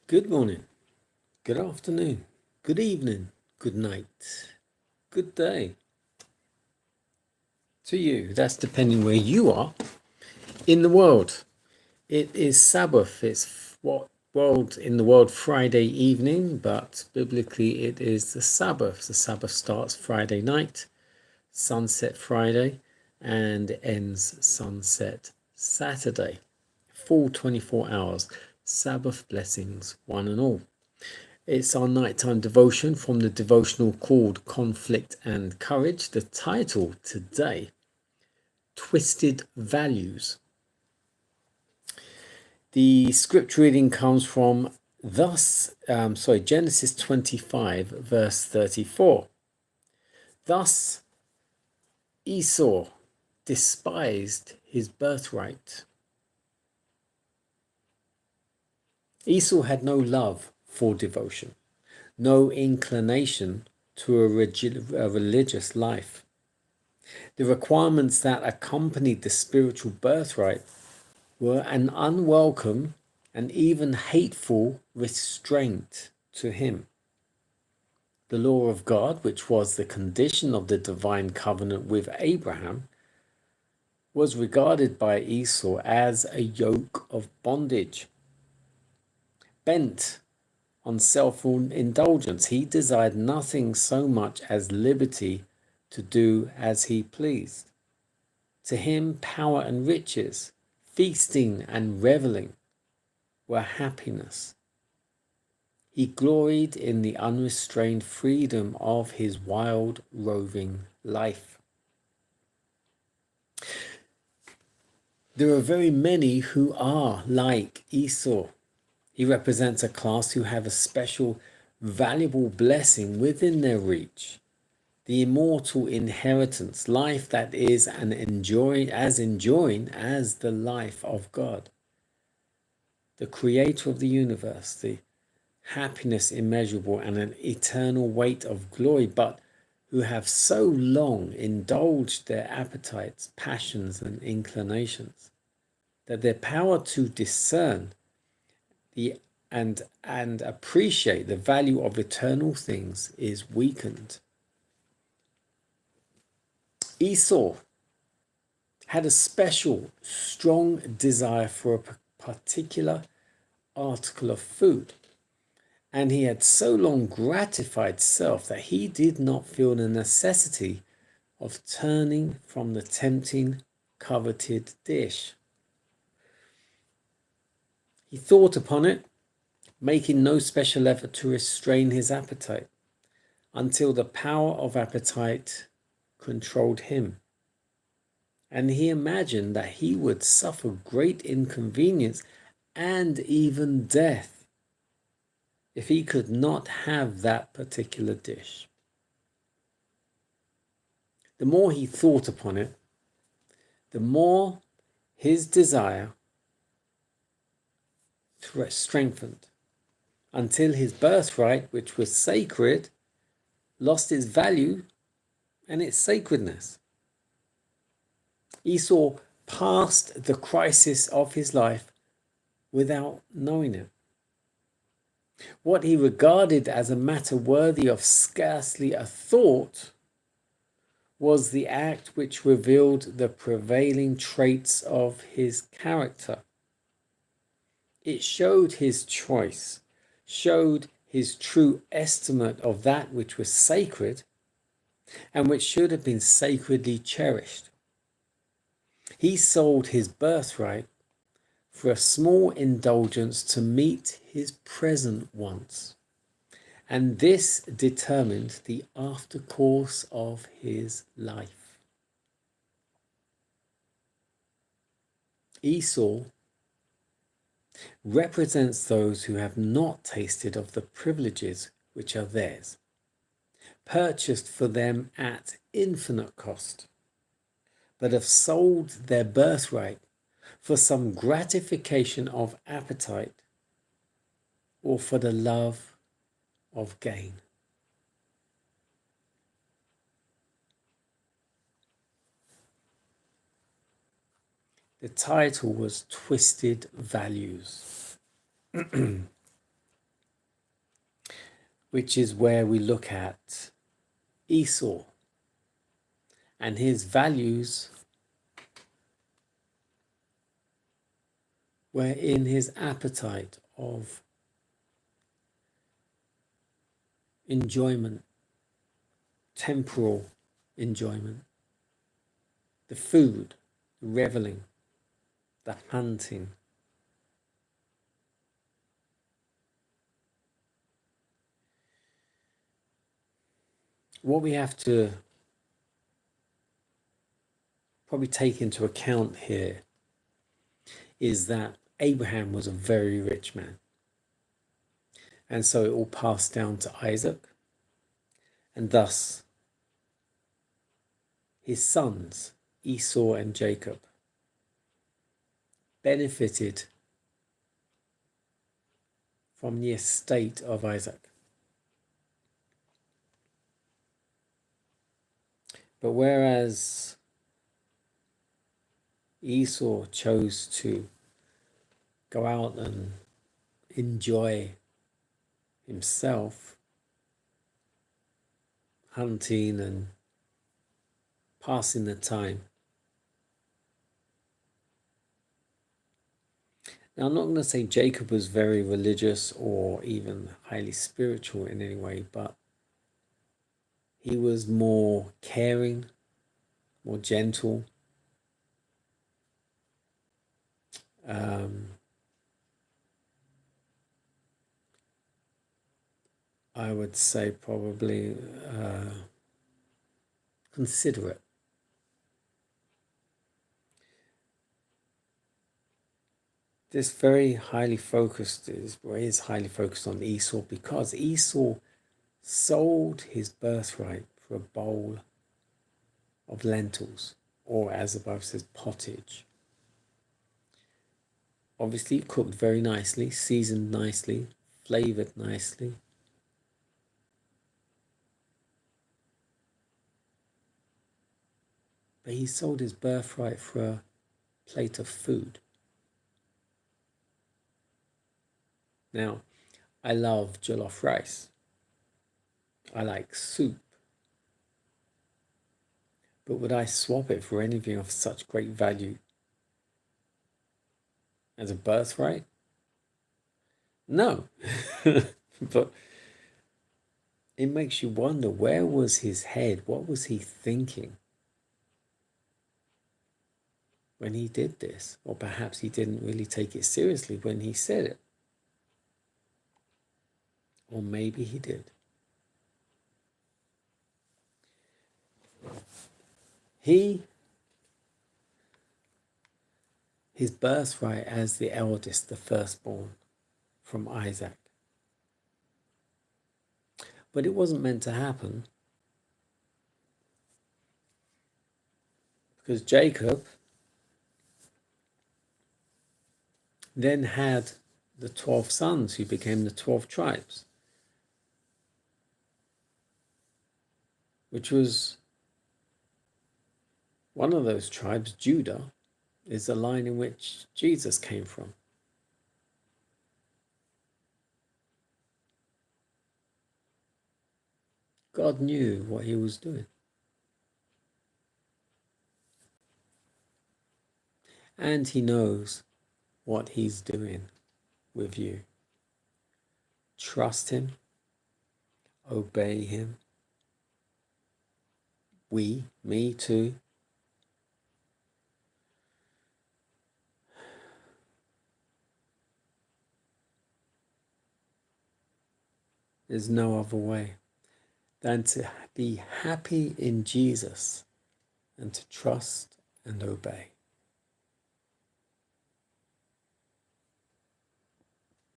Good morning, good afternoon, good evening, good night, good day to you. That's depending where you are in the world. It is Sabbath. It's what world in the world Friday evening, but biblically it is the Sabbath. The Sabbath starts Friday night, sunset Friday, and ends sunset Saturday. Full 24 hours. Sabbath blessings, one and all. It's our nighttime devotion from the devotional called Conflict and Courage. The title today, Twisted Values. The script reading comes from Genesis 25, verse 34. Thus Esau despised his birthright. Esau had no love for devotion, no inclination to a religious life. The requirements that accompanied the spiritual birthright were an unwelcome and even hateful restraint to him. The law of God, which was the condition of the divine covenant with Abraham, was regarded by Esau as a yoke of bondage. Bent on self-indulgence, he desired nothing so much as liberty to do as he pleased. To him, power and riches, feasting and reveling were happiness. He gloried in the unrestrained freedom of his wild, roving life. There are very many who are like Esau. He represents a class who have a special, valuable blessing within their reach. The immortal inheritance, life that is enjoying as the life of God. The creator of the universe, the happiness immeasurable and an eternal weight of glory, but who have so long indulged their appetites, passions and inclinations, that their power to discern and appreciate the value of eternal things is weakened. Esau had a special, strong desire for a particular article of food, and he had so long gratified self that he did not feel the necessity of turning from the tempting, coveted dish. He thought upon it, making no special effort to restrain his appetite, until the power of appetite controlled him. And he imagined that he would suffer great inconvenience and even death if he could not have that particular dish. The more he thought upon it, the more his desire strengthened, until his birthright, which was sacred, lost its value and its sacredness. Esau passed the crisis of his life without knowing it. What he regarded as a matter worthy of scarcely a thought was the act which revealed the prevailing traits of his character. It showed his choice, showed his true estimate of that which was sacred and which should have been sacredly cherished. He sold his birthright for a small indulgence to meet his present wants, and this determined the aftercourse of his life. Esau represents those who have not tasted of the privileges which are theirs, purchased for them at infinite cost, but have sold their birthright for some gratification of appetite or for the love of gain. The title was Twisted Values. which is where we look at Esau and his values were in his appetite of enjoyment, temporal enjoyment, the food, the reveling, the hunting. What we have to probably take into account here is that Abraham was a very rich man. And so it all passed down to Isaac. And thus, his sons, Esau and Jacob, benefited from the estate of Isaac. But whereas Esau chose to go out and enjoy himself, hunting and passing the time. Now, I'm not going to say Jacob was very religious or even highly spiritual in any way, but he was more caring, more gentle. I would say probably considerate. This very highly focused is highly focused on Esau because Esau sold his birthright for a bowl of lentils, or as the Bible says, pottage. Obviously cooked very nicely, seasoned nicely, flavored nicely. But he sold his birthright for a plate of food. Now, I love jollof rice. I like soup. But would I swap it for anything of such great value as a birthright? No. But it makes you wonder, where was his head? What was he thinking when he did this? Or perhaps he didn't really take it seriously when he said it. Or maybe he did. His birthright as the eldest, the firstborn from Isaac. But it wasn't meant to happen, because Jacob then had the 12 sons who became the 12 tribes, which was one of those tribes, Judah, is the line in which Jesus came from. God knew what he was doing. And he knows what he's doing with you. Trust him. Obey him. Me too. There's no other way than to be happy in Jesus and to trust and obey.